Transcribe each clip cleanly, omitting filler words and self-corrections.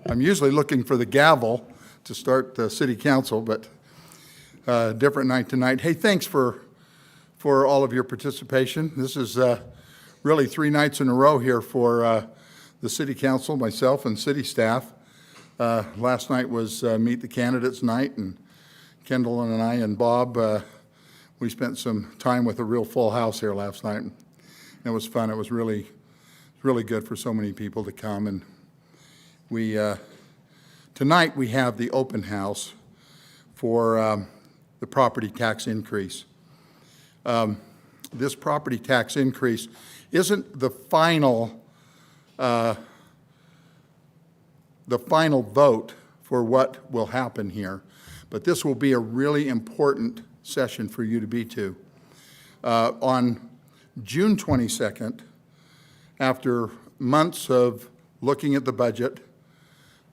I'm usually looking for the gavel to start the city council, but different night tonight. Hey, thanks for all of your participation. This is really 3 nights in a row here for the city council, myself and city staff. Last night was Meet the Candidates night, and Kendall and I and Bob, we spent some time with a real full house here last night. It was fun. It was really good for so many people to come. And we tonight we have the open house for the property tax increase. This property tax increase isn't the final vote for what will happen here, but this will be a really important session for you to be to. On June 22nd, after months of looking at the budget,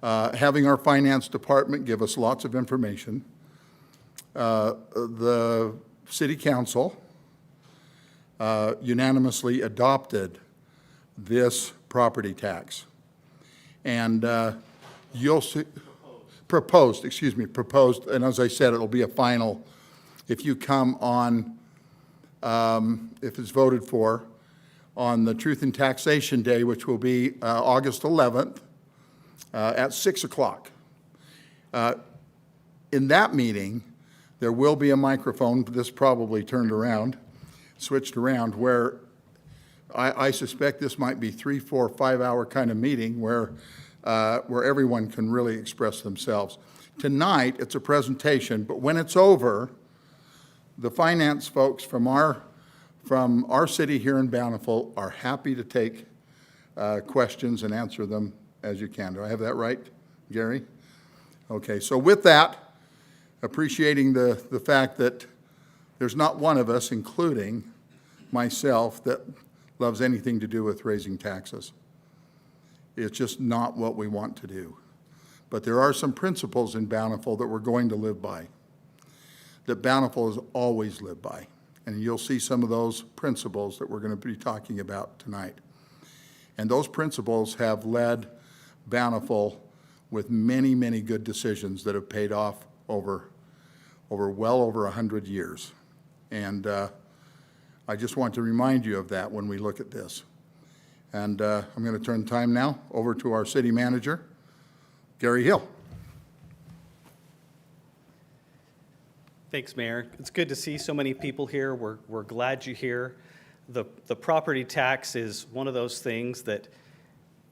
having our finance department give us lots of information, the city council unanimously adopted this property tax. And you'll see, proposed, and as I said, it'll be a final if you come on, if it's voted for, on the Truth in Taxation Day, which will be August 11th at 6 o'clock. In that meeting, there will be a microphone, this probably switched around, where I suspect this might be 3, 4, 5 hour kind of meeting where everyone can really express themselves. Tonight, it's a presentation, but when it's over, the finance folks from our city here in Bountiful are happy to take questions and answer them as you can. Do I have that right, Gary? Okay, so with that, appreciating the fact that there's not one of us, including myself, that loves anything to do with raising taxes. It's just not what we want to do. But there are some principles in Bountiful that we're going to live by, that Bountiful has always lived by. And you'll see some of those principles that we're going to be talking about tonight. And those principles have led Bountiful with many, many good decisions that have paid off over well over 100 years. And I just want to remind you of that when we look at this. And I'm going to turn time now over to our city manager, Gary Hill. Thanks, Mayor. It's good to see so many people here. We're glad you're here. The property tax is one of those things that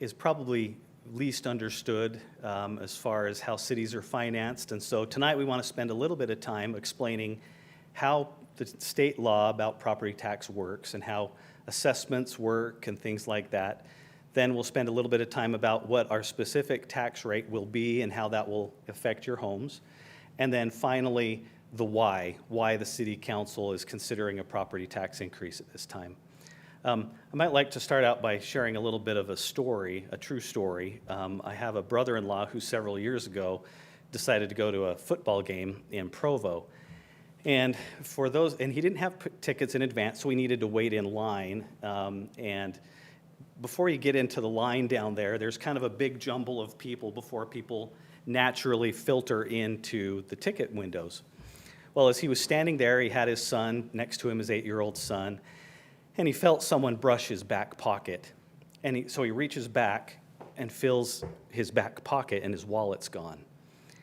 is probably least understood as far as how cities are financed. And so tonight we want to spend a little bit of time explaining how the state law about property tax works and how assessments work and things like that. Then we'll spend a little bit of time about what our specific tax rate will be and how that will affect your homes. And then finally, the why the city council is considering a property tax increase at this time. I might like to start out by sharing a little bit of a story, a true story. I have a brother-in-law who several years ago decided to go to a football game in Provo. And he didn't have tickets in advance, so he needed to wait in line. And before you get into the line down there, there's kind of a big jumble of people before people naturally filter into the ticket windows. Well, as he was standing there, he had his son next to him, his 8-year-old son, and he felt someone brush his back pocket. And so he reaches back and fills his back pocket, and his wallet's gone.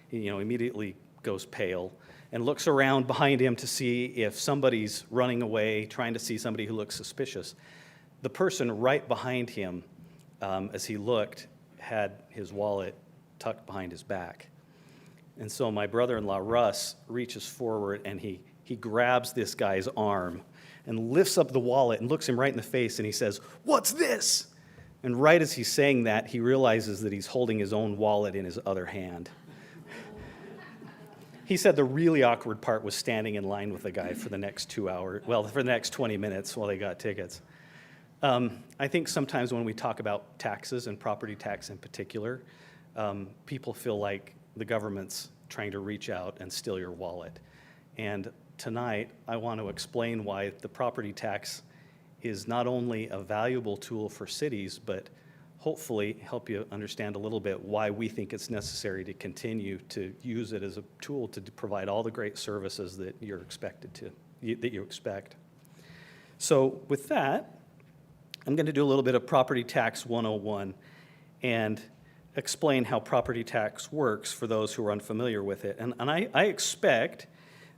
He, immediately goes pale and looks around behind him to see if somebody's running away, trying to see somebody who looks suspicious. The person right behind him, as he looked, had his wallet tucked behind his back. And so my brother-in-law, Russ, reaches forward and he grabs this guy's arm and lifts up the wallet and looks him right in the face and he says, "What's this?" And right as he's saying that, he realizes that he's holding his own wallet in his other hand. He said the really awkward part was standing in line with the guy for the next for the next 20 minutes while they got tickets. I think sometimes when we talk about taxes and property tax in particular, people feel like the government's trying to reach out and steal your wallet. And tonight, I want to explain why the property tax is not only a valuable tool for cities, but hopefully help you understand a little bit why we think it's necessary to continue to use it as a tool to provide all the great services that you're expected to, that you expect. So with that, I'm going to do a little bit of Property Tax 101 and explain how property tax works for those who are unfamiliar with it. And I expect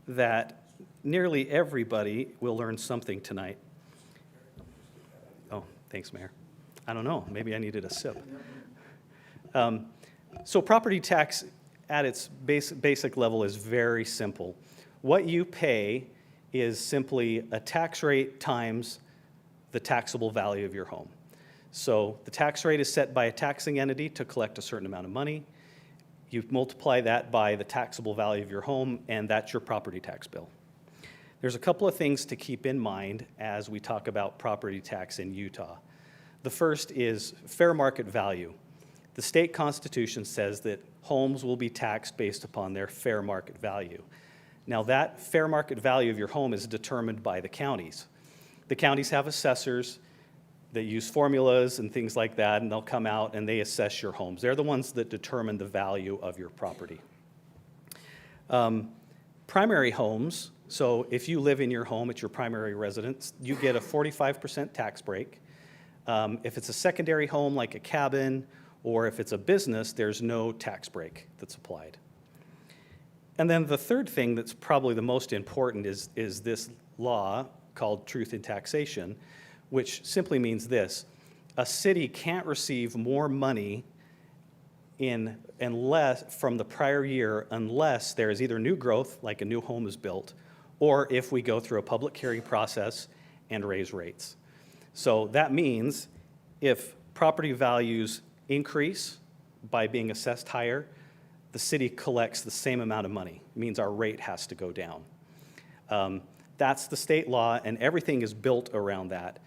that nearly everybody will learn something tonight. Oh, thanks, Mayor. I don't know, maybe I needed a sip. So property tax at its basic level is very simple. What you pay is simply a tax rate times the taxable value of your home. So the tax rate is set by a taxing entity to collect a certain amount of money. You multiply that by the taxable value of your home, and that's your property tax bill. There's a couple of things to keep in mind as we talk about property tax in Utah. The first is fair market value. The state constitution says that homes will be taxed based upon their fair market value. Now, that fair market value of your home is determined by the counties. The counties have assessors that use formulas and things like that, and they'll come out and they assess your homes. They're the ones that determine the value of your property. Primary homes, so if you live in your home, it's your primary residence, you get a 45% tax break. If it's a secondary home like a cabin, or if it's a business, there's no tax break that's applied. And then the third thing that's probably the most important is this law called Truth in Taxation, which simply means this: a city can't receive more money from the prior year unless there is either new growth, like a new home is built, or if we go through a public hearing process and raise rates. So that means if property values increase by being assessed higher, the city collects the same amount of money. It means our rate has to go down. That's the state law, and everything is built around that.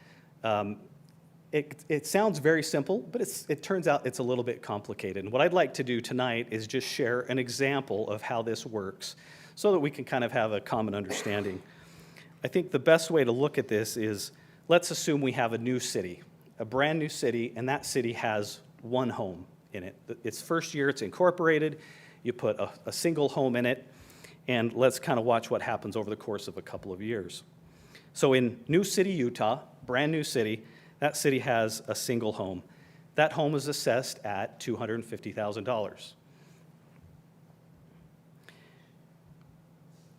It sounds very simple, but it turns out it's a little bit complicated. And what I'd like to do tonight is just share an example of how this works so that we can kind of have a common understanding. I think the best way to look at this is, let's assume we have a new city, a brand new city, and that city has one home in it. Its first year, it's incorporated. You put a single home in it, and let's kind of watch what happens over the course of a couple of years. So in New City, Utah, brand new city, that city has a single home. That home is assessed at $250,000.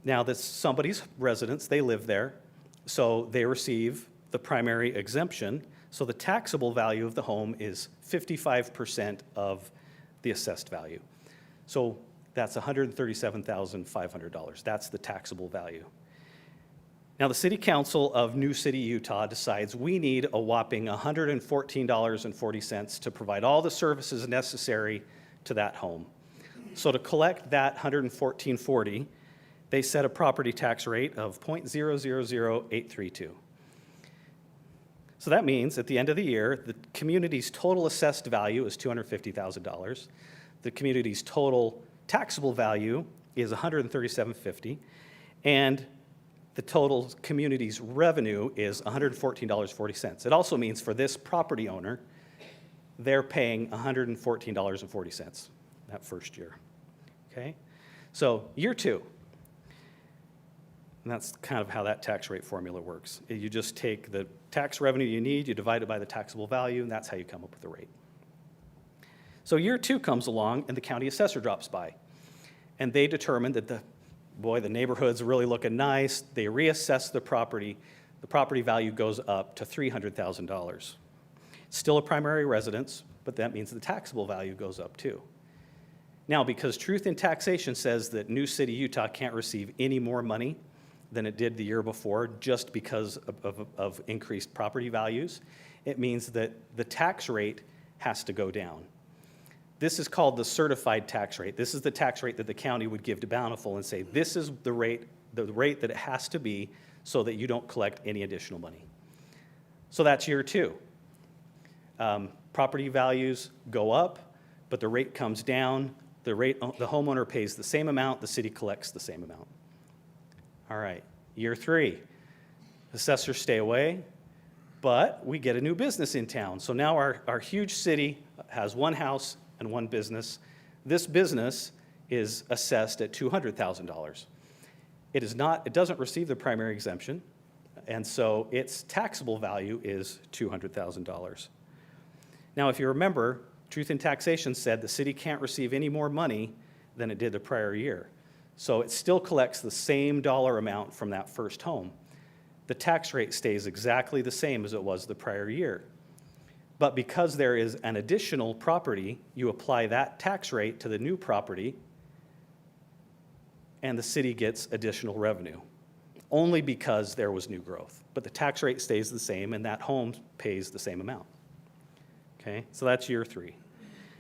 Now, that's somebody's residence, they live there, so they receive the primary exemption. So the taxable value of the home is 55% of the assessed value. So that's $137,500. That's the taxable value. Now, the City Council of New City, Utah decides we need a whopping $114.40 to provide all the services necessary to that home. So to collect that $114.40, they set a property tax rate of 0.000832. So that means at the end of the year, the community's total assessed value is $250,000. The community's total taxable value is $137.50, and the total community's revenue is $114.40. It also means for this property owner, they're paying $114.40 that first year. Okay? So year two. And that's kind of how that tax rate formula works. You just take the tax revenue you need, you divide it by the taxable value, and that's how you come up with the rate. So year two comes along, and the county assessor drops by. And they determine that the neighborhood's really looking nice. They reassess the property. The property value goes up to $300,000. Still a primary residence, but that means the taxable value goes up too. Now, because Truth in Taxation says that New City, Utah can't receive any more money than it did the year before just because of increased property values, it means that the tax rate has to go down. This is called the certified tax rate. This is the tax rate that the county would give to Bountiful and say, this is the rate that it has to be so that you don't collect any additional money. So that's year two. Property values go up, but the rate comes down. The homeowner pays the same amount, the city collects the same amount. All right, year three. Assessors stay away, But we get a new business in town. So now our huge city has one house and one business. This business is assessed at $200,000. It doesn't receive the primary exemption, and so its taxable value is $200,000. Now, if you remember, Truth in Taxation said the city can't receive any more money than it did the prior year. So it still collects the same dollar amount from that first home. The tax rate stays exactly the same as it was the prior year. But because there is an additional property, you apply that tax rate to the new property, and the city gets additional revenue, only because there was new growth. But the tax rate stays the same, and that home pays the same amount. Okay, so that's year 3.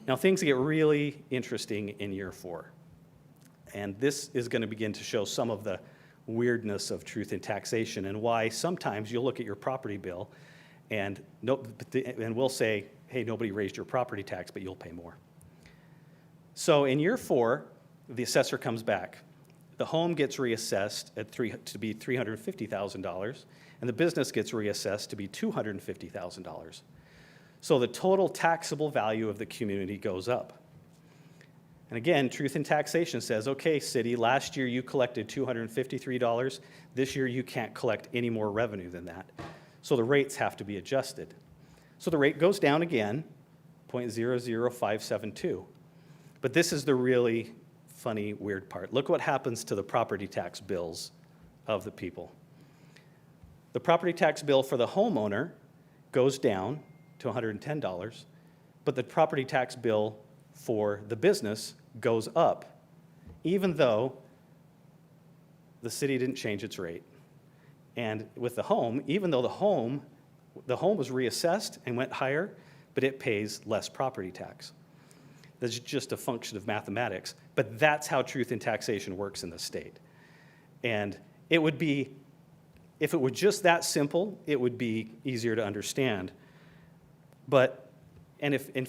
Now things get really interesting in year 4. And this is going to begin to show some of the weirdness of truth in taxation and why sometimes you'll look at your property bill and we'll say, hey, nobody raised your property tax, but you'll pay more. So in year 4, the assessor comes back. The home gets reassessed to be $350,000, and the business gets reassessed to be $250,000. So the total taxable value of the community goes up. And again, Truth in Taxation says, okay, city, last year you collected $253. This year you can't collect any more revenue than that. So the rates have to be adjusted. So the rate goes down again, 0.00572. But this is the really funny, weird part. Look what happens to the property tax bills of the people. The property tax bill for the homeowner goes down to $110, but the property tax bill for the business goes up, even though the city didn't change its rate. And with the home, even though the home was reassessed and went higher, but it pays less property tax. That's just a function of mathematics, but that's how truth in taxation works in the state. And it would be, if it were just that simple, it would be easier to understand. But,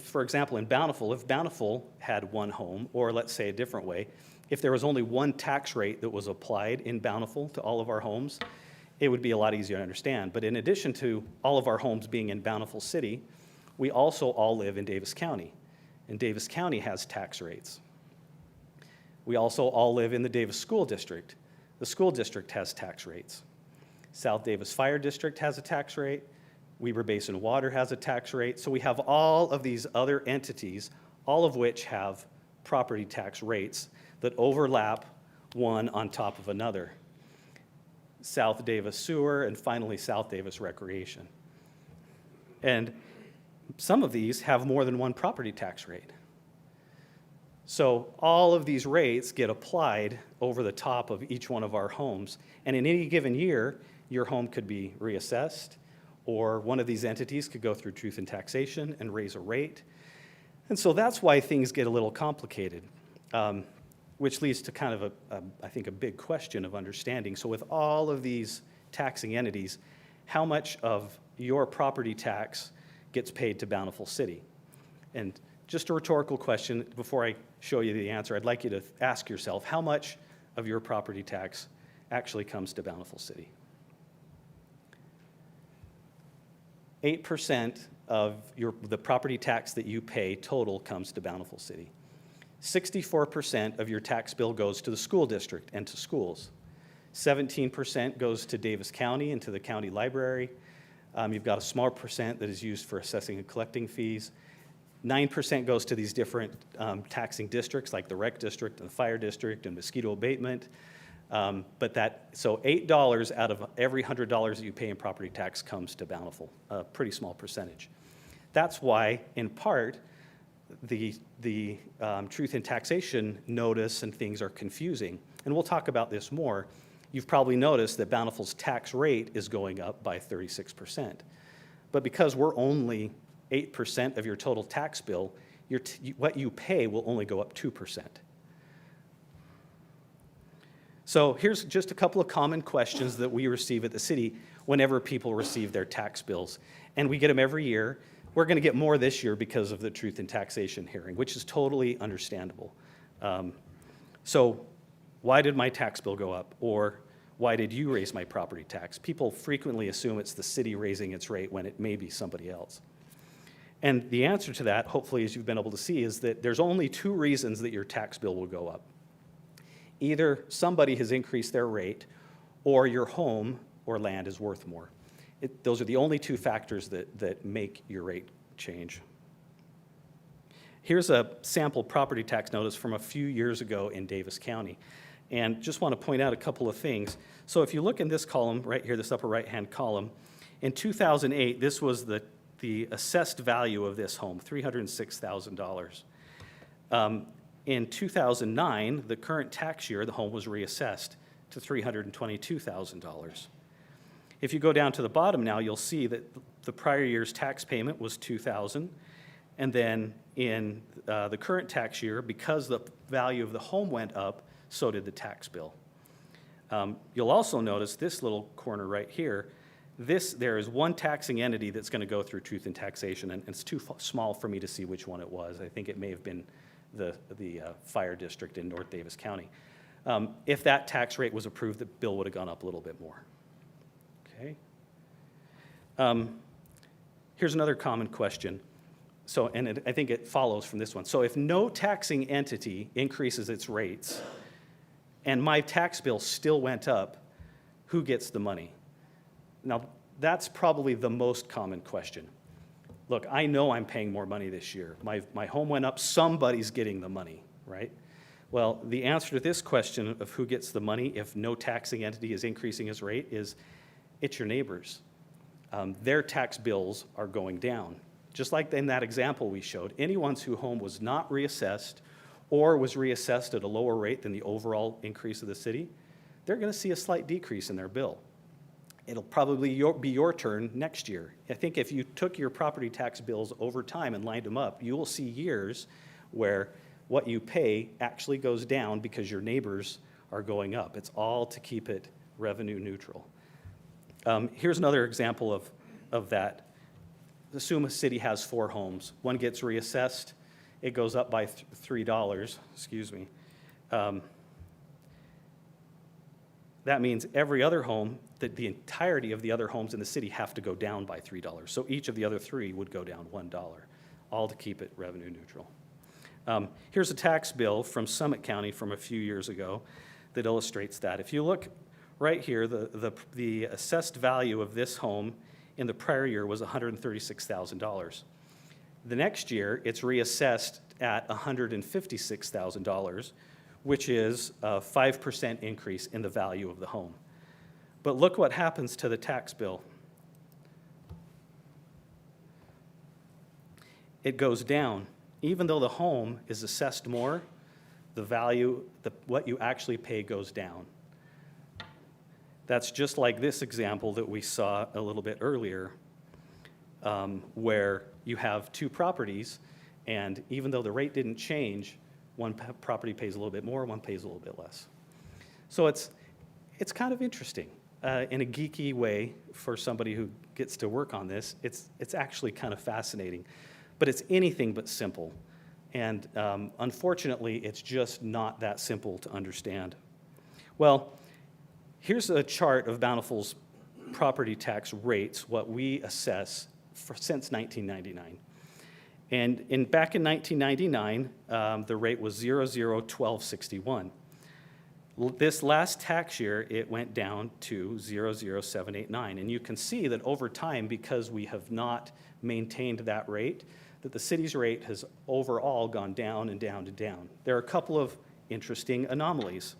for example, in Bountiful, if Bountiful had one home, or let's say a different way, if there was only one tax rate that was applied in Bountiful to all of our homes, it would be a lot easier to understand. But in addition to all of our homes being in Bountiful City, we also all live in Davis County. And Davis County has tax rates. We also all live in the Davis School District. The school district has tax rates. South Davis Fire District has a tax rate. Weber Basin Water has a tax rate. So we have all of these other entities, all of which have property tax rates that overlap one on top of another. South Davis Sewer, and finally South Davis Recreation. And some of these have more than one property tax rate. So all of these rates get applied over the top of each one of our homes. And in any given year, your home could be reassessed, or one of these entities could go through truth in taxation and raise a rate. And so that's why things get a little complicated, which leads to kind of, I think, a big question of understanding. So with all of these taxing entities, how much of your property tax gets paid to Bountiful City? And just a rhetorical question, before I show you the answer, I'd like you to ask yourself, how much of your property tax actually comes to Bountiful City? 8% of the property tax that you pay total comes to Bountiful City. 64% of your tax bill goes to the school district and to schools. 17% goes to Davis County and to the county library. You've got a small percent that is used for assessing and collecting fees. 9% goes to these different taxing districts like the rec district and the fire district and mosquito abatement. So $8 out of every $100 that you pay in property tax comes to Bountiful, a pretty small percentage. That's why, in part, the truth in taxation notice and things are confusing. And we'll talk about this more. You've probably noticed that Bountiful's tax rate is going up by 36%. But because we're only 8% of your total tax bill, what you pay will only go up 2%. So here's just a couple of common questions that we receive at the city whenever people receive their tax bills. And we get them every year. We're going to get more this year because of the truth in taxation hearing, which is totally understandable. So why did my tax bill go up? Or why did you raise my property tax? People frequently assume it's the city raising its rate when it may be somebody else. And the answer to that, hopefully, as you've been able to see, is that there's only two reasons that your tax bill will go up. Either somebody has increased their rate, or your home or land is worth more. Those are the only two factors that make your rate change. Here's a sample property tax notice from a few years ago in Davis County. And just want to point out a couple of things. So if you look in this column right here, this upper right-hand column, in 2008, this was the assessed value of this home, $306,000. In 2009, the current tax year, the home was reassessed to $322,000. If you go down to the bottom now, you'll see that the prior year's tax payment was $2,000, and then in the current tax year, because the value of the home went up, so did the tax bill. You'll also notice this little corner right here. There is one taxing entity that's going to go through truth in taxation, and it's too small for me to see which one it was. I think it may have been the fire district in North Davis County. If that tax rate was approved, the bill would have gone up a little bit more. Okay. Here's another common question. So, and I think it follows from this one. So if no taxing entity increases its rates and my tax bill still went up, who gets the money? Now, that's probably the most common question. Look, I know I'm paying more money this year. My home went up, somebody's getting the money, right? Well, the answer to this question of who gets the money if no taxing entity is increasing its rate is it's your neighbors. Their tax bills are going down. Just like in that example we showed, anyone whose home was not reassessed or was reassessed at a lower rate than the overall increase of the city, they're going to see a slight decrease in their bill. It'll probably be your turn next year. I think if you took your property tax bills over time and lined them up, you will see years where what you pay actually goes down because your neighbors are going up. It's all to keep it revenue neutral. Here's another example of that. Assume a city has 4 homes. One gets reassessed. It goes up by $3, excuse me. That means every other home, the entirety of the other homes in the city have to go down by $3. So each of the other 3 would go down $1, all to keep it revenue neutral. Here's a tax bill from Summit County from a few years ago that illustrates that. If you look right here, the assessed value of this home in the prior year was $136,000. The next year, it's reassessed at $156,000, which is a 5% increase in the value of the home. But look what happens to the tax bill. It goes down. Even though the home is assessed more, the value, what you actually pay goes down. That's just like this example that we saw a little bit earlier, where you have 2 properties, and even though the rate didn't change, one property pays a little bit more, one pays a little bit less. So it's kind of interesting. In a geeky way, for somebody who gets to work on this, it's actually kind of fascinating. But it's anything but simple. And unfortunately, it's just not that simple to understand. Well, here's a chart of Bountiful's property tax rates, what we assess since 1999. And back in 1999, the rate was 001261. This last tax year, it went down to 00789. And you can see that over time, because we have not maintained that rate, that the city's rate has overall gone down and down and down. There are a couple of interesting anomalies.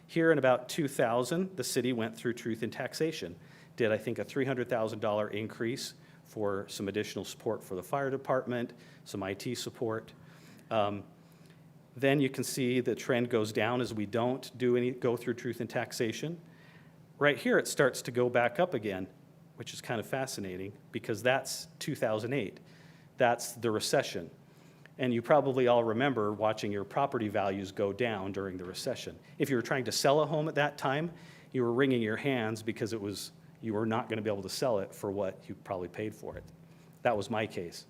Here in about 2000, the city went through truth in taxation. Did, I think, a $300,000 increase for some additional support for the fire department, some IT support. Then you can see the trend goes down as we don't go through truth in taxation. Right here, it starts to go back up again, which is kind of fascinating because that's 2008. That's the recession. And you probably all remember watching your property values go down during the recession. If you were trying to sell a home at that time, you were wringing your hands because you were not going to be able to sell it for what you probably paid for it. That was my case.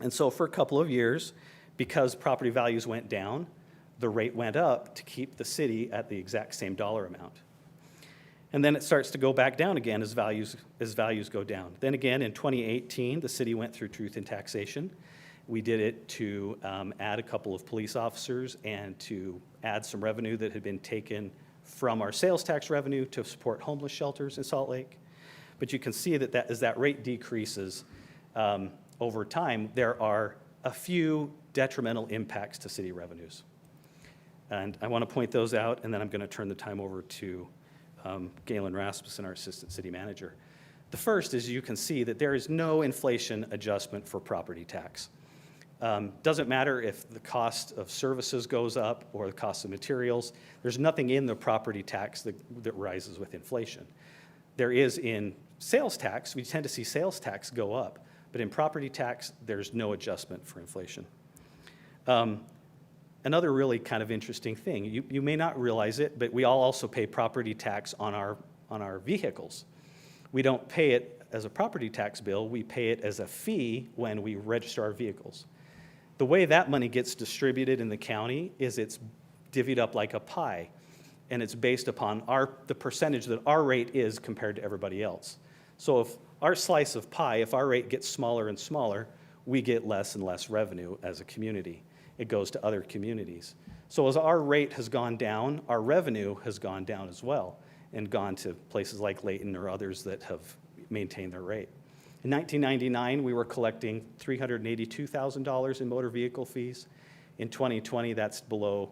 And so for a couple of years, because property values went down, the rate went up to keep the city at the exact same dollar amount. And then it starts to go back down again as values go down. Then again, in 2018, the city went through truth in taxation. We did it to add a couple of police officers and to add some revenue that had been taken from our sales tax revenue to support homeless shelters in Salt Lake. But you can see that as that rate decreases over time, there are a few detrimental impacts to city revenues. And I want to point those out, and then I'm going to turn the time over to Galen Rasmussen, our Assistant City Manager. The first is you can see that there is no inflation adjustment for property tax. Doesn't matter if the cost of services goes up or the cost of materials. There's nothing in the property tax that rises with inflation. There is in sales tax. We tend to see sales tax go up, but in property tax, there's no adjustment for inflation. Another really kind of interesting thing, you may not realize it, but we all also pay property tax on our vehicles. We don't pay it as a property tax bill, we pay it as a fee when we register our vehicles. The way that money gets distributed in the county is it's divvied up like a pie, and it's based upon the percentage that our rate is compared to everybody else. So if our slice of pie, if our rate gets smaller and smaller, we get less and less revenue as a community. It goes to other communities. So as our rate has gone down, our revenue has gone down as well and gone to places like Layton or others that have maintained their rate. In 1999, we were collecting $382,000 in motor vehicle fees. In 2020, that's below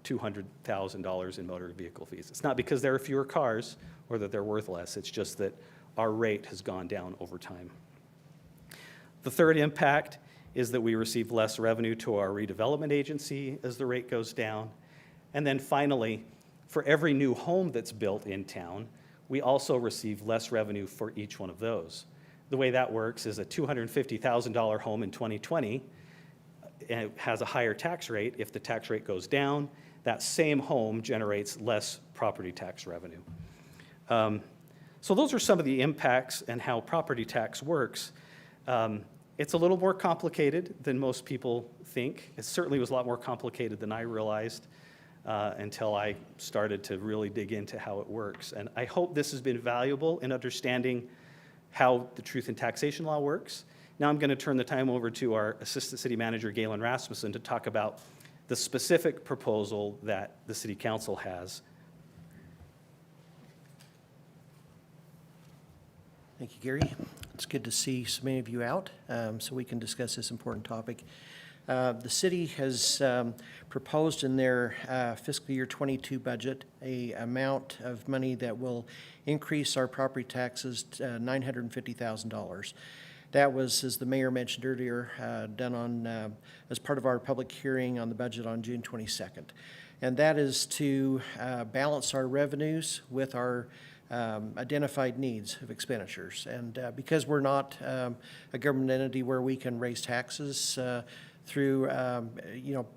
$200,000 in motor vehicle fees. It's not because there are fewer cars or that they're worth less. It's just that our rate has gone down over time. The third impact is that we receive less revenue to our redevelopment agency as the rate goes down. And then finally, for every new home that's built in town, we also receive less revenue for each one of those. The way that works is a $250,000 home in 2020 and it has a higher tax rate. If the tax rate goes down, that same home generates less property tax revenue. So those are some of the impacts and how property tax works. It's a little more complicated than most people think. It certainly was a lot more complicated than I realized until I started to really dig into how it works. And I hope this has been valuable in understanding how the truth in taxation law works. Now I'm going to turn the time over to our Assistant City Manager, Galen Rasmussen, to talk about the specific proposal that the City Council has. Thank you, Gary. It's good to see so many of you out so we can discuss this important topic. The city has proposed in their fiscal year 22 budget a amount of money that will increase our property taxes to $950,000. That was, as the mayor mentioned earlier, done on as part of our public hearing on the budget on June 22nd. And that is to balance our revenues with our identified needs of expenditures. And because we're not a government entity where we can raise taxes through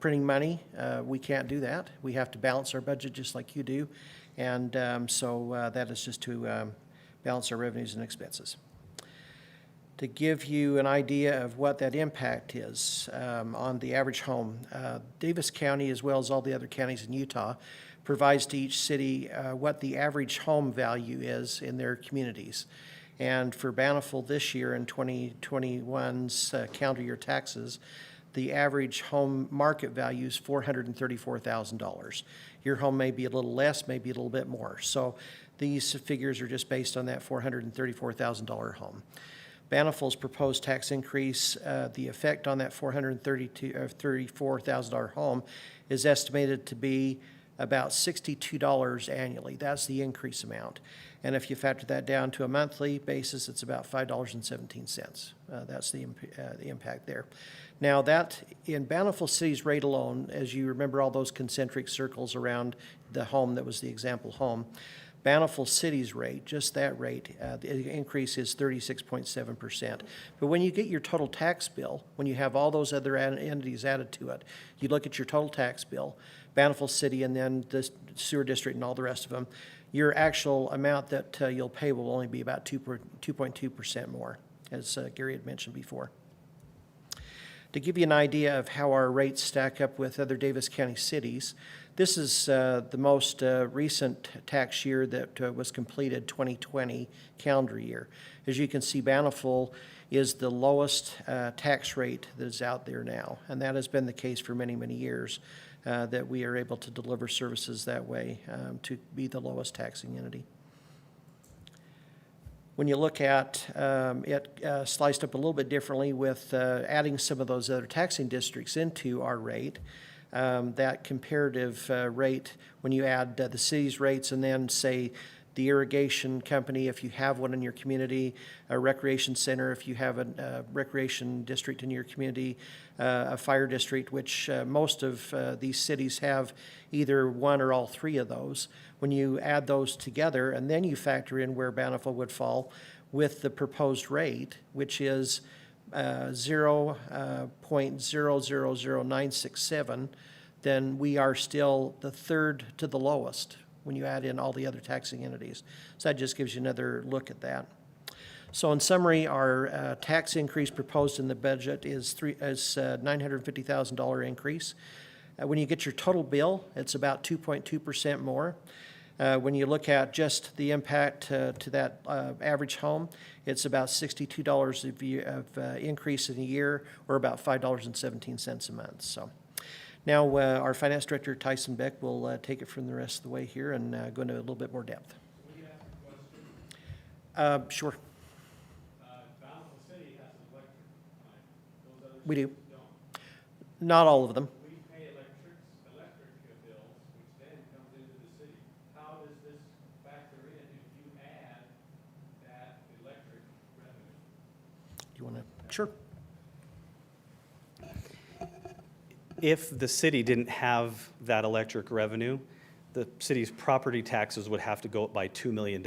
printing money, we can't do that. We have to balance our budget just like you do. And so that is just to balance our revenues and expenses. To give you an idea of what that impact is on the average home, Davis County, as well as all the other counties in Utah, provides to each city what the average home value is in their communities. And for Bountiful this year in 2021's calendar year taxes, the average home market value is $434,000. Your home may be a little less, maybe a little bit more. So these figures are just based on that $434,000 home. Bountiful's proposed tax increase, the effect on that $434,000 home is estimated to be about $62 annually. That's the increase amount. And if you factor that down to a monthly basis, it's about $5.17. That's the impact there. Now that, in Bountiful City's rate alone, as you remember all those concentric circles around the home that was the example home, Bountiful City's rate, just that rate, the increase is 36.7%. But when you get your total tax bill, when you have all those other entities added to it, you look at your total tax bill, Bountiful City and then the sewer district and all the rest of them, your actual amount that you'll pay will only be about 2.2% more, as Gary had mentioned before. To give you an idea of how our rates stack up with other Davis County cities, This is the most recent tax year that was completed, 2020 calendar year. As you can see, Bountiful is the lowest tax rate that is out there now, and that has been the case for many, many years, that we are able to deliver services that way to be the lowest taxing entity. When you look at it sliced up a little bit differently with adding some of those other taxing districts into our rate, that comparative rate, when you add the city's rates and then say the irrigation company, if you have one in your community, a recreation center, if you have a recreation district in your community, a fire district, which most of these cities have either one or all three of those. When you add those together and then you factor in where Bountiful would fall with the proposed rate, which is 0.000967, then we are still the third to the lowest when you add in all the other taxing entities. So that just gives you another look at that. So in summary, our tax increase proposed in the budget is $950,000 increase. When you get your total bill, it's about 2.2% more. When you look at just the impact to that average home, it's about $62 of increase in a year, or about $5.17 a month. So now our finance director, Tyson Beck, will take it from the rest of the way here and go into a little bit more depth. Can we ask a question? Sure, Bountiful City has an electric, right? Those other we do. cities don't. Not all of them. We pay electric bills, which then comes into the city. How does this factor in if you add that electric revenue? You want to? Sure. If the city didn't have that electric revenue, the city's property taxes would have to go up by $2 million.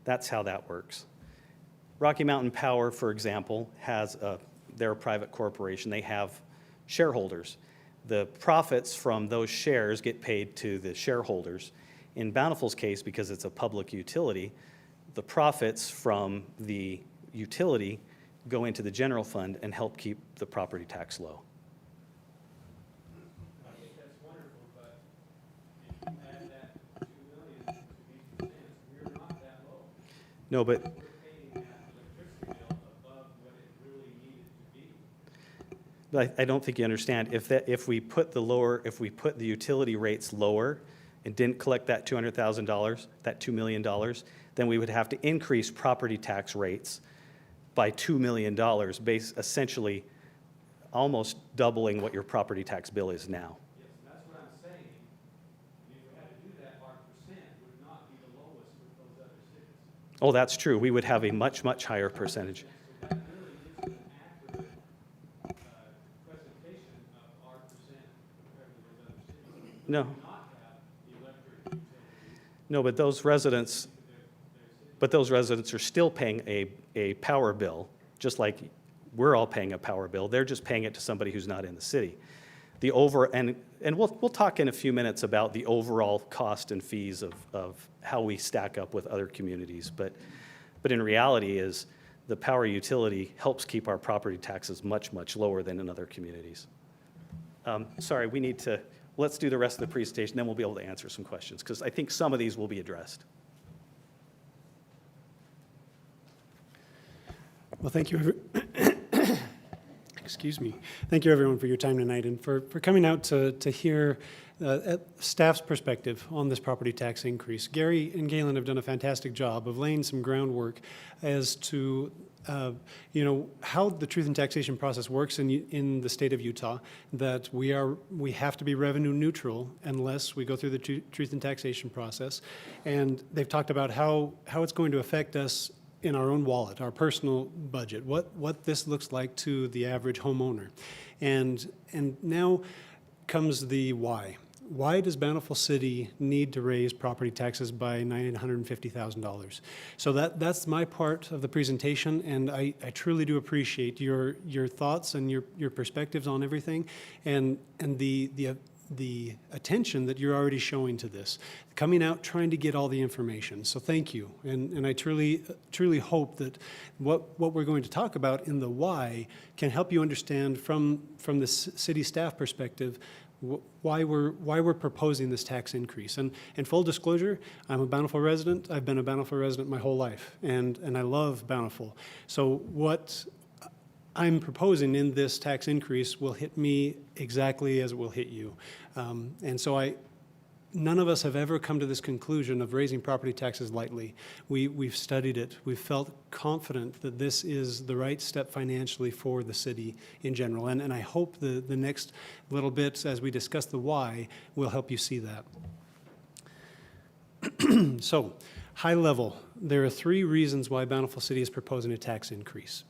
That's how that works. Rocky Mountain Power, for example, they're a private corporation. They have shareholders. The profits from those shares get paid to the shareholders. In Bountiful's case, because it's a public utility, the profits from the utility go into the general fund and help keep the property tax low. I think that's wonderful, but if you add that 2 million to these percents, we're not that low. No, but We're paying that electricity bill above what it really needed to be. I don't think you understand. If we put the utility rates lower and didn't collect that $200,000, that $2 million, then we would have to increase property tax rates by $2 million, essentially almost doubling what your property tax bill is now. Yes, and that's what I'm saying. If we had to do that, our percent would not be the lowest with those other cities. Oh, that's true. We would have a much, much higher percentage. So that really isn't an accurate presentation of our percent compared to those other cities. We No. do not have the electric utilities. No, but those residents are still paying a power bill, just like we're all paying a power bill. They're just paying it to somebody who's not in the city. And we'll talk in a few minutes about the overall cost and fees of how we stack up with other communities. But in reality is the power utility helps keep our property taxes much, much lower than in other communities. Sorry, let's do the rest of the presentation, then we'll be able to answer some questions, because I think some of these will be addressed. Well, thank you, excuse me. Thank you, everyone, for your time tonight and for coming out to hear staff's perspective on this property tax increase. Gary and Galen have done a fantastic job of laying some groundwork as to how the truth in taxation process works in the state of Utah, that we have to be revenue neutral unless we go through the truth in taxation process. And they've talked about how it's going to affect us in our own wallet, our personal budget, what this looks like to the average homeowner. And now comes the why. Why does Bountiful City need to raise property taxes by $950,000? So that's my part of the presentation, and I truly do appreciate your thoughts and your perspectives on everything, and the attention that you're already showing to this, coming out, trying to get all the information. So thank you. And I truly hope that what we're going to talk about in the why can help you understand from the city staff perspective why we're proposing this tax increase. And full disclosure, I'm a Bountiful resident. I've been a Bountiful resident my whole life, and I love Bountiful. So what I'm proposing in this tax increase will hit me exactly as it will hit you. And so none of us have ever come to this conclusion of raising property taxes lightly. We've studied it. We've felt confident that this is the right step financially for the city in general. And I hope the next little bit, as we discuss the why, will help you see that. So, high level, there are 3 reasons why Bountiful City is proposing a tax increase.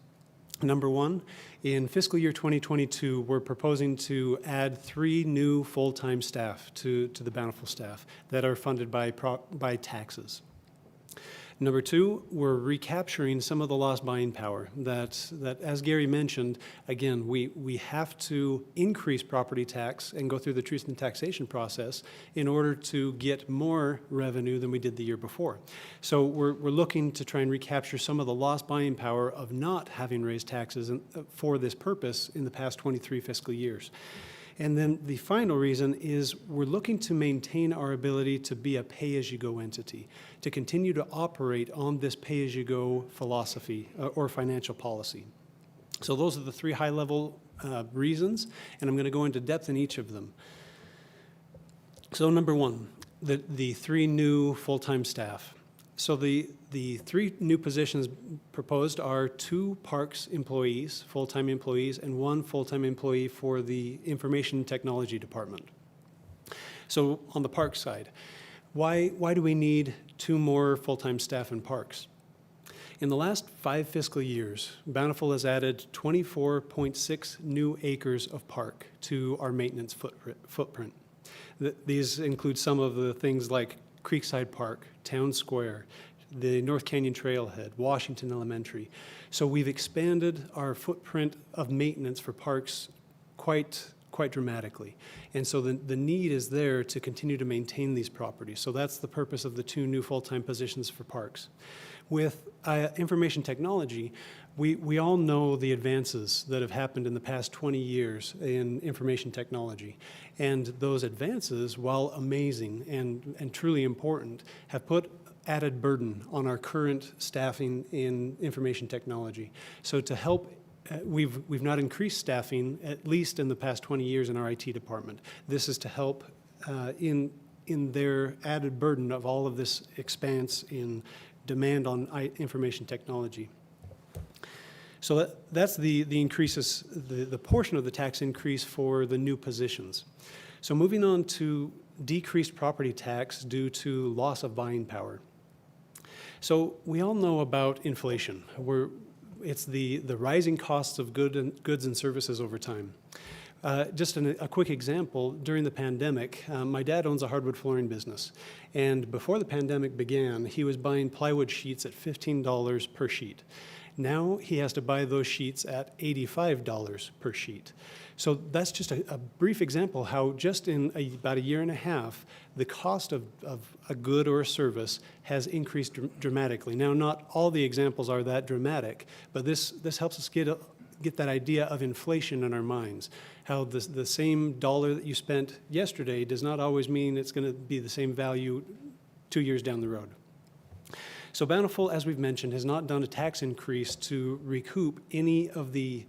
Number 1, in fiscal year 2022, we're proposing to add 3 new full-time staff to the Bountiful staff that are funded by taxes. Number 2, we're recapturing some of the lost buying power that as Gary mentioned, again, we have to increase property tax and go through the truth and taxation process in order to get more revenue than we did the year before. So we're looking to try and recapture some of the lost buying power of not having raised taxes for this purpose in the past 23 fiscal years. And then the final reason is we're looking to maintain our ability to be a pay-as-you-go entity, to continue to operate on this pay-as-you-go philosophy or financial policy. So those are the 3 high-level reasons, and I'm going to go into depth in each of them. So number 1, the 3 new full-time staff. So the 3 new positions proposed are 2 parks employees, full-time employees, and 1 full-time employee for the information technology department. So on the park side, why do we need 2 more full-time staff in parks? In the last 5 fiscal years, Bountiful has added 24.6 new acres of park to our maintenance footprint. These include some of the things like Creekside Park, Town Square, the North Canyon Trailhead, Washington Elementary. So we've expanded our footprint of maintenance for parks quite dramatically. And so the need is there to continue to maintain these properties. So that's the purpose of the 2 new full-time positions for parks. With information technology, we all know the advances that have happened in the past 20 years in information technology. And those advances, while amazing and truly important, have put added burden on our current staffing in information technology. So to help, we've not increased staffing, at least in the past 20 years in our IT department. This is to help in their added burden of all of this expanse in demand on information technology. So that's the increases, the portion of the tax increase for the new positions. So moving on to decreased property tax due to loss of buying power. So we all know about inflation. It's the rising costs of goods and services over time. Just a quick example, during the pandemic, my dad owns a hardwood flooring business. And before the pandemic began, he was buying plywood sheets at $15 per sheet. Now he has to buy those sheets at $85 per sheet. So that's just a brief example how just in about a year and a half, the cost of a good or a service has increased dramatically. Now, not all the examples are that dramatic, but this helps us get that idea of inflation in our minds, how the same dollar that you spent yesterday does not always mean it's going to be the same value 2 years down the road. So Bountiful, as we've mentioned, has not done a tax increase to recoup any of the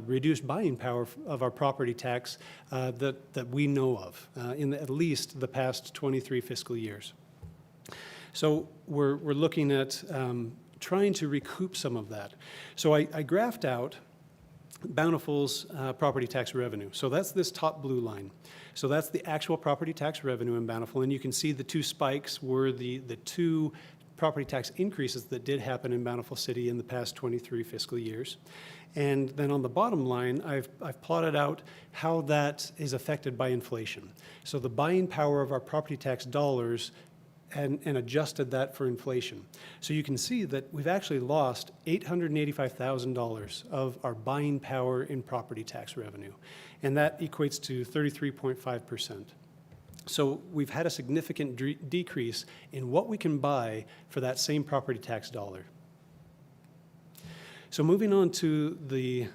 reduced buying power of our property tax that we know of in at least the past 23 fiscal years. So we're looking at trying to recoup some of that. So I graphed out Bountiful's property tax revenue. So that's this top blue line. So that's the actual property tax revenue in Bountiful, and you can see the 2 spikes were the 2 property tax increases that did happen in Bountiful City in the past 23 fiscal years. And then on the bottom line, I've plotted out how that is affected by inflation. So the buying power of our property tax dollars and adjusted that for inflation. So you can see that we've actually lost $885,000 of our buying power in property tax revenue. And that equates to 33.5%. So we've had a significant decrease in what we can buy for that same property tax dollar. So moving on to the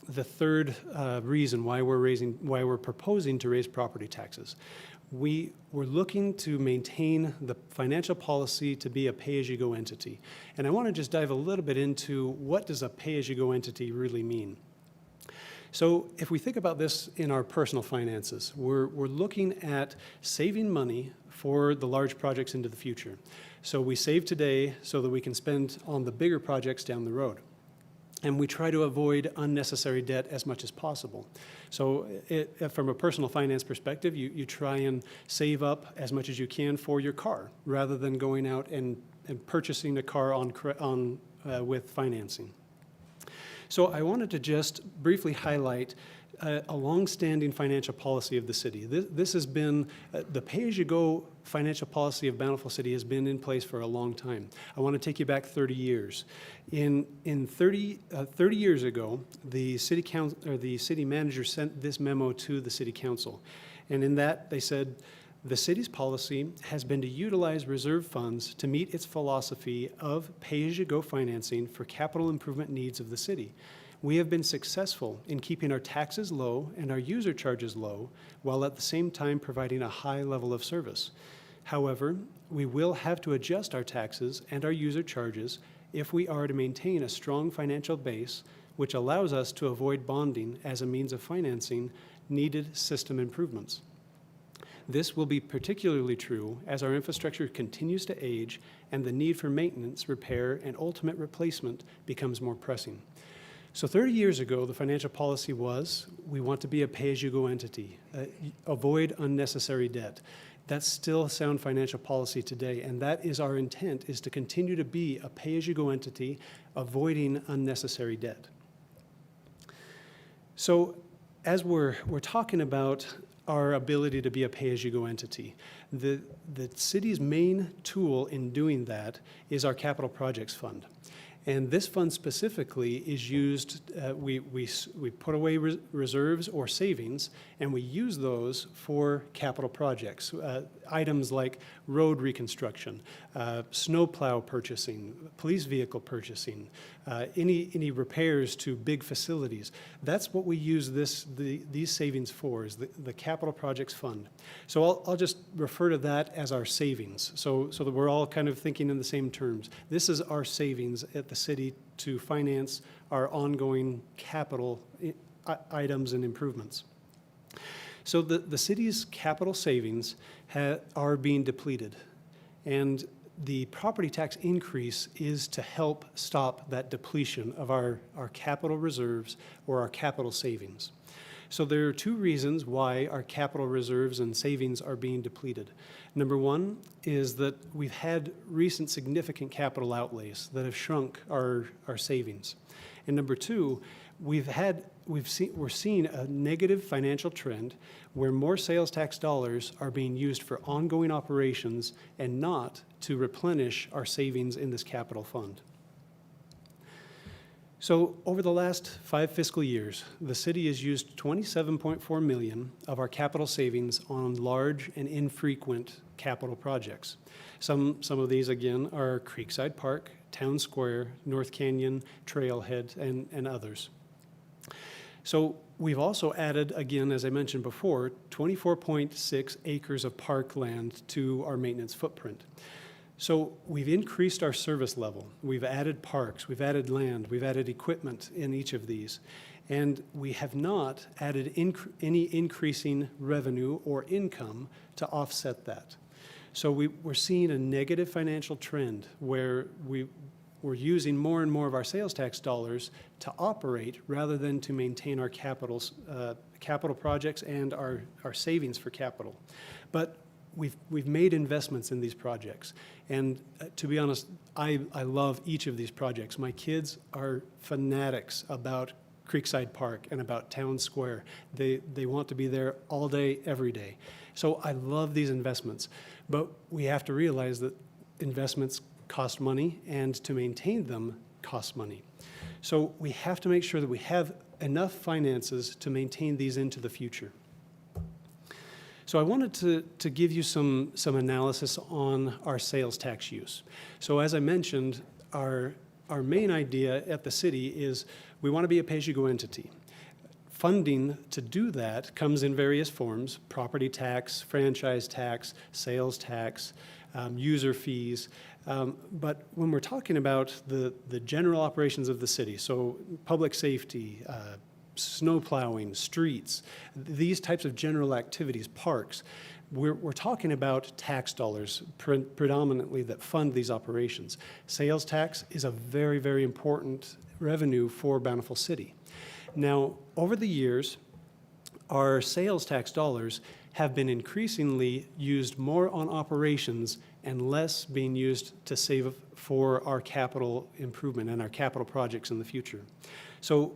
the third reason why we're proposing to raise property taxes. We're looking to maintain the financial policy to be a pay-as-you-go entity. And I want to just dive a little bit into what does a pay-as-you-go entity really mean. So if we think about this in our personal finances, we're looking at saving money for the large projects into the future. So we save today so that we can spend on the bigger projects down the road. And we try to avoid unnecessary debt as much as possible. So from a personal finance perspective, you try and save up as much as you can for your car, rather than going out and purchasing a car with financing. So I wanted to just briefly highlight a long-standing financial policy of the city. This has been, the pay-as-you-go financial policy of Bountiful City has been in place for a long time. I want to take you back 30 years. In 30 years ago, the city manager sent this memo to the city council. And in that, they said, the city's policy has been to utilize reserve funds to meet its philosophy of pay-as-you-go financing for capital improvement needs of the city. We have been successful in keeping our taxes low and our user charges low, while at the same time providing a high level of service. However, we will have to adjust our taxes and our user charges if we are to maintain a strong financial base, which allows us to avoid bonding as a means of financing needed system improvements. This will be particularly true as our infrastructure continues to age and the need for maintenance, repair, and ultimate replacement becomes more pressing. So 30 years ago, the financial policy was, we want to be a pay-as-you-go entity, avoid unnecessary debt. That's still sound financial policy today, and that is our intent, is to continue to be a pay-as-you-go entity, avoiding unnecessary debt. So as we're talking about our ability to be a pay-as-you-go entity, the city's main tool in doing that is our capital projects fund. And this fund specifically is used, we put away reserves or savings, and we use those for capital projects. Items like road reconstruction, snowplow purchasing, police vehicle purchasing, any repairs to big facilities. That's what we use these savings for, is the capital projects fund. So I'll just refer to that as our savings, so that we're all kind of thinking in the same terms. This is our savings at the city to finance our ongoing capital items and improvements. So the city's capital savings are being depleted, and the property tax increase is to help stop that depletion of our capital reserves or our capital savings. So there are two reasons why our capital reserves and savings are being depleted. Number one is that we've had recent significant capital outlays that have shrunk our savings. And number two, we're seeing a negative financial trend where more sales tax dollars are being used for ongoing operations and not to replenish our savings in this capital fund. So over the last 5 fiscal years, the city has used $27.4 million of our capital savings on large and infrequent capital projects. Some of these, again, are Creekside Park, Town Square, North Canyon, Trailhead, and others. So we've also added, again, as I mentioned before, 24.6 acres of parkland to our maintenance footprint. So we've increased our service level. We've added parks, we've added land, we've added equipment in each of these. And we have not added any increasing revenue or income to offset that. So we're seeing a negative financial trend where we're using more and more of our sales tax dollars to operate rather than to maintain our capital projects and our savings for capital. But we've made investments in these projects, and to be honest, I love each of these projects. My kids are fanatics about Creekside Park and about Town Square. They want to be there all day, every day. So I love these investments, but we have to realize that investments cost money, and to maintain them costs money. So we have to make sure that we have enough finances to maintain these into the future. So I wanted to give you some analysis on our sales tax use. So as I mentioned, our main idea at the city is we want to be a pay-as-you-go entity. funding to do that comes in various forms: property tax, franchise tax, sales tax, user fees. But when we're talking about the general operations of the city, so public safety, snow plowing, streets, these types of general activities, parks, we're talking about tax dollars predominantly that fund these operations. Sales tax is a very, very important revenue for Bountiful City. Now, over the years, our sales tax dollars have been increasingly used more on operations and less being used to save for our capital improvement and our capital projects in the future. So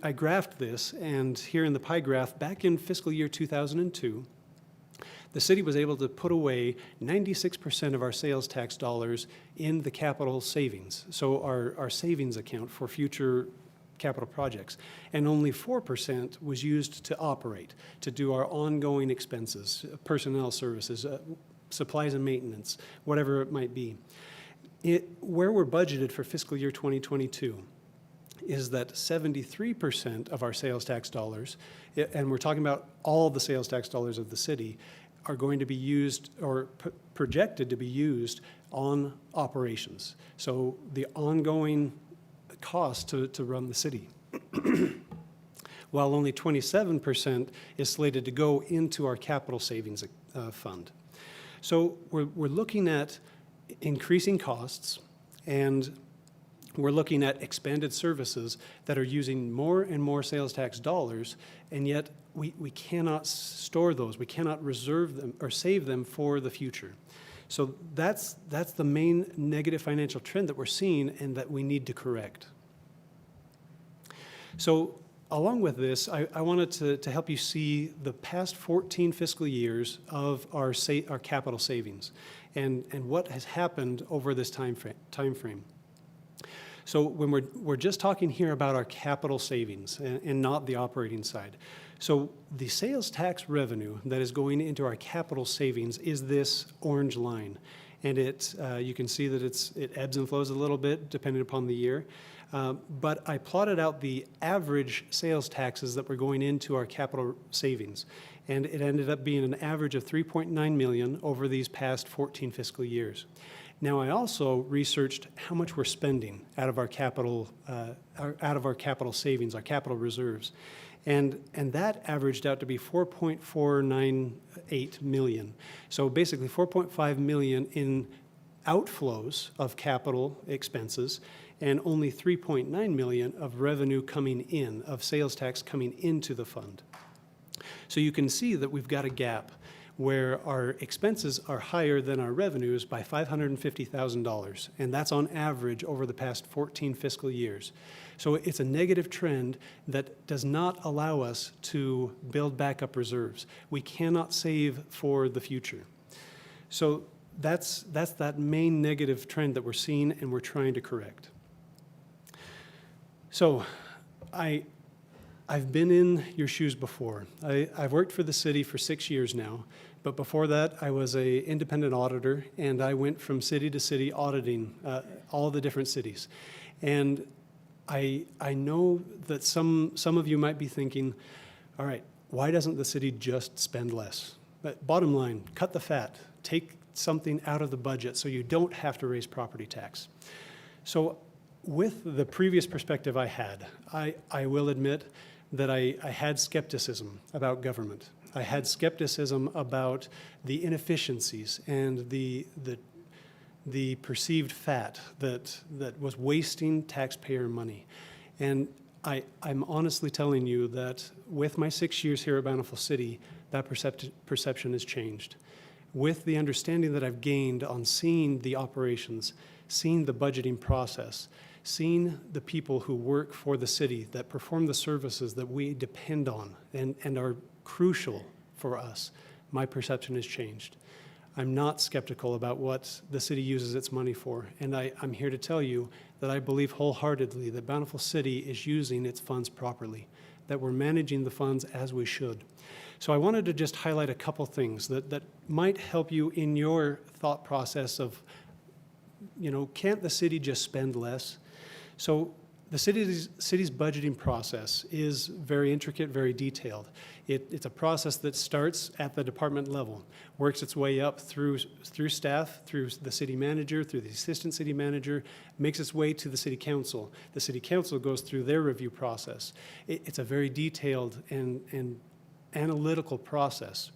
I graphed this, and here in the pie graph, back in fiscal year 2002, the city was able to put away 96% of our sales tax dollars in the capital savings, so our savings account for future capital projects, and only 4% was used to operate, to do our ongoing expenses, personnel services, supplies and maintenance, whatever it might be. Where we're budgeted for fiscal year 2022 is that 73% of our sales tax dollars, and we're talking about all the sales tax dollars of the city, are going to be used or projected to be used on operations. So the ongoing cost to run the city. While only 27% is slated to go into our capital savings fund. So we're looking at increasing costs, and we're looking at expanded services that are using more and more sales tax dollars, and yet we cannot store those, we cannot reserve them or save them for the future. So that's the main negative financial trend that we're seeing and that we need to correct. So along with this, I wanted to help you see the past 14 fiscal years of our capital savings and what has happened over this time frame. So when we're just talking here about our capital savings and not the operating side. So the sales tax revenue that is going into our capital savings is this orange line. And you can see that it ebbs and flows a little bit depending upon the year. But I plotted out the average sales taxes that were going into our capital savings. And it ended up being an average of $3.9 million over these past 14 fiscal years. Now, I also researched how much we're spending out of our capital savings, our capital reserves. And that averaged out to be $4.498 million. So basically $4.5 million in outflows of capital expenses and only $3.9 million of revenue coming in, of sales tax coming into the fund. So you can see that we've got a gap where our expenses are higher than our revenues by $550,000, and that's on average over the past 14 fiscal years. So it's a negative trend that does not allow us to build back up reserves. We cannot save for the future. So that's that main negative trend that we're seeing and we're trying to correct. So I've been in your shoes before. I've worked for the city for 6 years now, but before that I was an independent auditor, and I went from city to city auditing all the different cities. And I know that some of you might be thinking, all right, why doesn't the city just spend less? But bottom line, cut the fat, take something out of the budget so you don't have to raise property tax. So with the previous perspective I had, I will admit that I had skepticism about government. I had skepticism about the inefficiencies and the perceived fat that was wasting taxpayer money. And I'm honestly telling you that with my 6 years here at Bountiful City, that perception has changed. With the understanding that I've gained on seeing the operations, seeing the budgeting process, seeing the people who work for the city that perform the services that we depend on and are crucial for us, my perception has changed. I'm not skeptical about what the city uses its money for, and I'm here to tell you that I believe wholeheartedly that Bountiful City is using its funds properly, that we're managing the funds as we should. So I wanted to just highlight a couple things that might help you in your thought process of, can't the city just spend less? So The city's budgeting process is very intricate, very detailed. It's a process that starts at the department level, works its way up through staff, through the city manager, through the assistant city manager, makes its way to the city council. The city council goes through their review process. It's a very detailed and analytical process.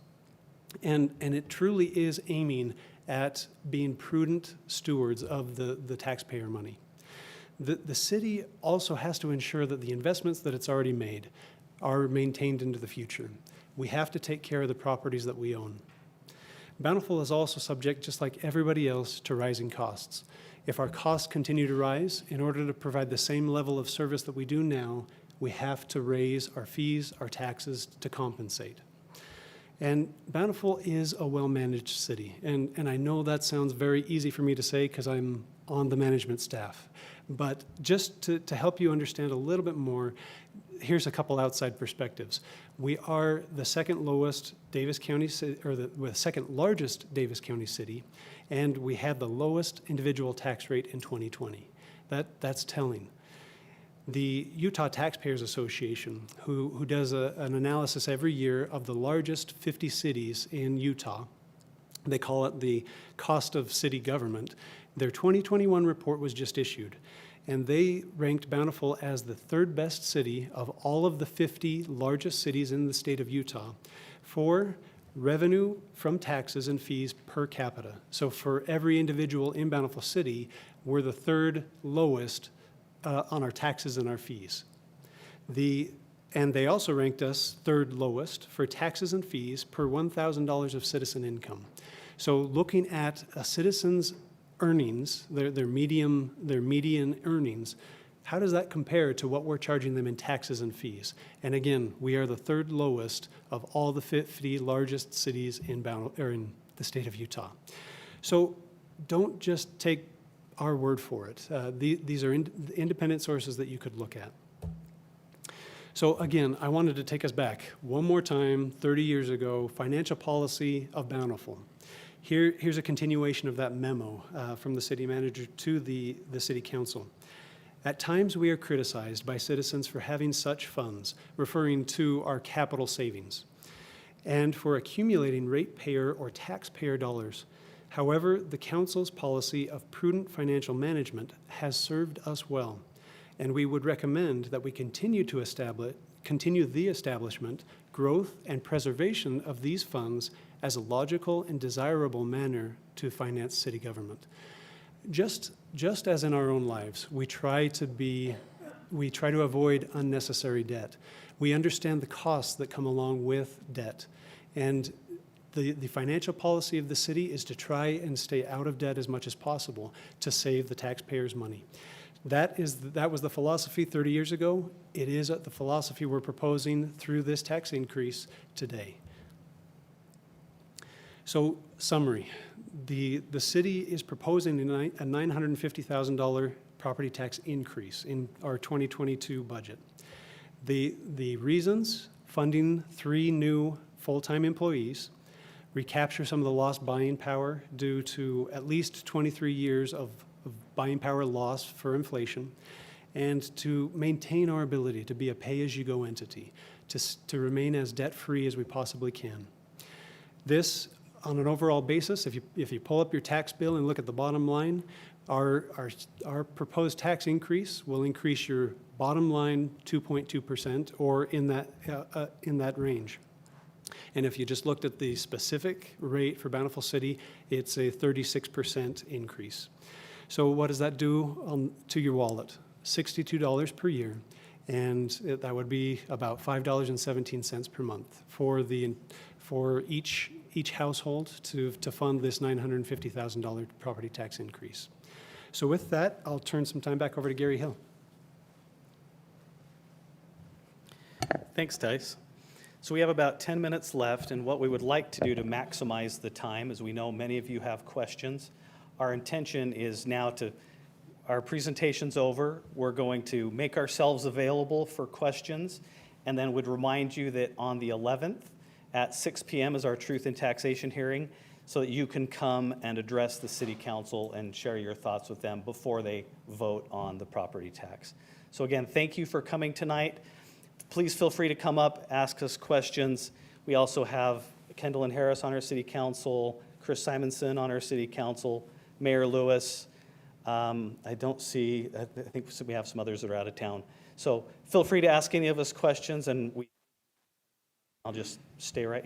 And it truly is aiming at being prudent stewards of the taxpayer money. The city also has to ensure that the investments that it's already made are maintained into the future. We have to take care of the properties that we own. Bountiful is also subject, just like everybody else, to rising costs. If our costs continue to rise, in order to provide the same level of service that we do now, we have to raise our fees, our taxes to compensate. And Bountiful is a well-managed city. And I know that sounds very easy for me to say because I'm on the management staff. But just to help you understand a little bit more, here's a couple outside perspectives. We are the second lowest Davis County city, or the second largest Davis County city, and we had the lowest individual tax rate in 2020. That's telling. The Utah Taxpayers Association, who does an analysis every year of the largest 50 cities in Utah, they call it the cost of city government. Their 2021 report was just issued, and they ranked Bountiful as the third best city of all of the 50 largest cities in the state of Utah for revenue from taxes and fees per capita. So for every individual in Bountiful City, we're the third lowest on our taxes and our fees. And they also ranked us third lowest for taxes and fees per $1,000 of citizen income. So looking at a citizen's earnings, their median earnings, how does that compare to what we're charging them in taxes and fees? And again, we are the third lowest of all the 50 largest cities in the state of Utah. So don't just take our word for it. These are independent sources that you could look at. So again, I wanted to take us back one more time, 30 years ago, financial policy of Bountiful. Here's a continuation of that memo from the city manager to the city council. At times, we are criticized by citizens for having such funds, referring to our capital savings, and for accumulating ratepayer or taxpayer dollars. However, the council's policy of prudent financial management has served us well, and we would recommend that we continue the establishment, growth, and preservation of these funds as a logical and desirable manner to finance city government. Just as in our own lives, we try to avoid unnecessary debt. We understand the costs that come along with debt, and the financial policy of the city is to try and stay out of debt as much as possible to save the taxpayers' money. That was the philosophy 30 years ago. It is the philosophy we're proposing through this tax increase today. So, summary. The city is proposing a $950,000 property tax increase in our 2022 budget. The reasons: funding 3 new full-time employees, recapture some of the lost buying power due to at least 23 years of buying power loss for inflation, and to maintain our ability to be a pay-as-you-go entity, to remain as debt-free as we possibly can. This, on an overall basis, if you pull up your tax bill and look at the bottom line, our proposed tax increase will increase your bottom line 2.2%, or in that range. And if you just looked at the specific rate for Bountiful City, it's a 36% increase. So what does that do to your wallet? $62 per year, and that would be about $5.17 per month for each household to fund this $950,000 property tax increase. So with that, I'll turn some time back over to Gary Hill. Thanks, Tice. So we have about 10 minutes left, and what we would like to do to maximize the time, as we know many of you have questions, our intention is now our presentation's over. We're going to make ourselves available for questions, and then would remind you that on the 11th at 6 p.m. is our Truth in Taxation hearing. so that you can come and address the city council and share your thoughts with them before they vote on the property tax. So again, thank you for coming tonight. Please feel free to come up, ask us questions. We also have Kendall and Harris on our city council, Chris Simonson on our city council, Mayor Lewis. I don't see, I think we have some others that are out of town. So feel free to ask any of us questions, and I'll just stay right